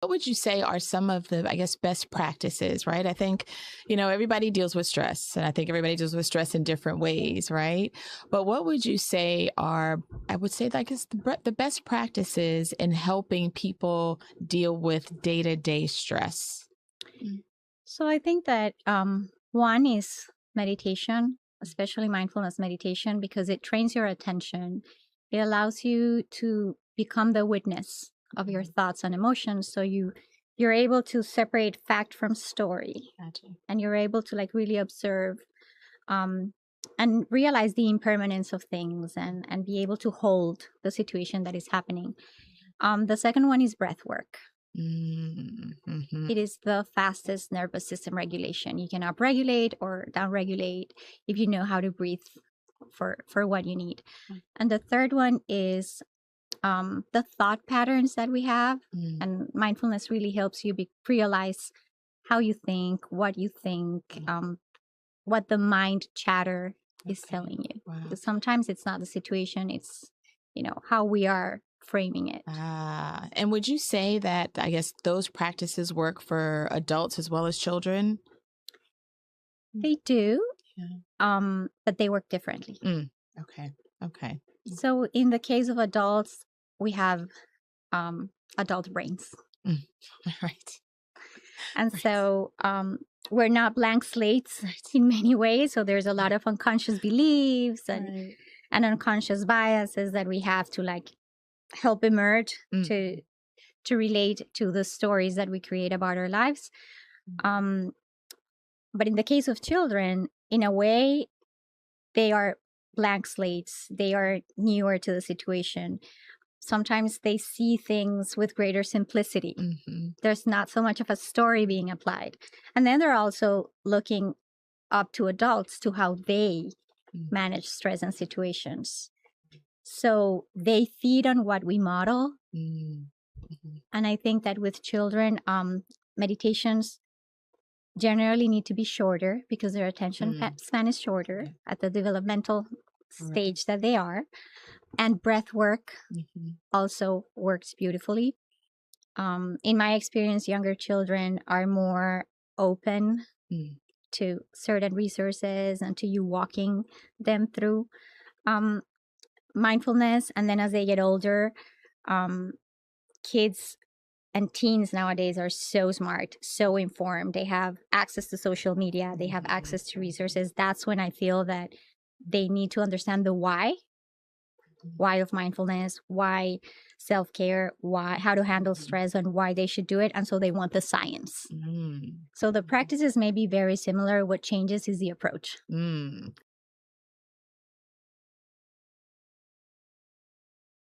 what would you say are some of the, I guess, best practices, right? I think, everybody deals with stress, and I think everybody deals with stress in different ways, right? But what would you say are, I would say, I guess, the best practices in helping people deal with day-to-day stress? So I think that one is meditation, especially mindfulness meditation, because it trains your attention. It allows you to become the witness of your thoughts and emotions. So you're able to separate fact from story. Gotcha. And you're able to really observe and realize the impermanence of things and be able to hold the situation that is happening. The second one is breath work. Mm-hmm. It is the fastest nervous system regulation. You can upregulate or downregulate if you know how to breathe for what you need. And the third one is the thought patterns that we have. And mindfulness really helps you realize how you think, what you think, what the mind chatter is telling you. Wow. Because sometimes it's not the situation, it's how we are framing it. And would you say that, I guess, those practices work for adults as well as children? They do, but they work differently. Okay. So in the case of adults, we have adult brains. Right. And so we're not blank slates in many ways. So there's a lot of unconscious beliefs and unconscious biases that we have to help emerge to relate to the stories that we create about our lives. But in the case of children, in a way, they are blank slates. They are newer to the situation. Sometimes they see things with greater simplicity. There's not so much of a story being applied. And then they're also looking up to adults to how they manage stress and situations. So they feed on what we model. And I think that with children, meditations generally need to be shorter because their attention span is shorter at the developmental stage that they are. And breath work also works beautifully. In my experience, younger children are more open to certain resources and to you walking them through mindfulness. And then as they get older, kids and teens nowadays are so smart, so informed. They have access to social media. They have access to resources. That's when I feel that they need to understand the why of mindfulness, why self-care, how to handle stress, and why they should do it. And so they want the science. So the practices may be very similar. What changes is the approach.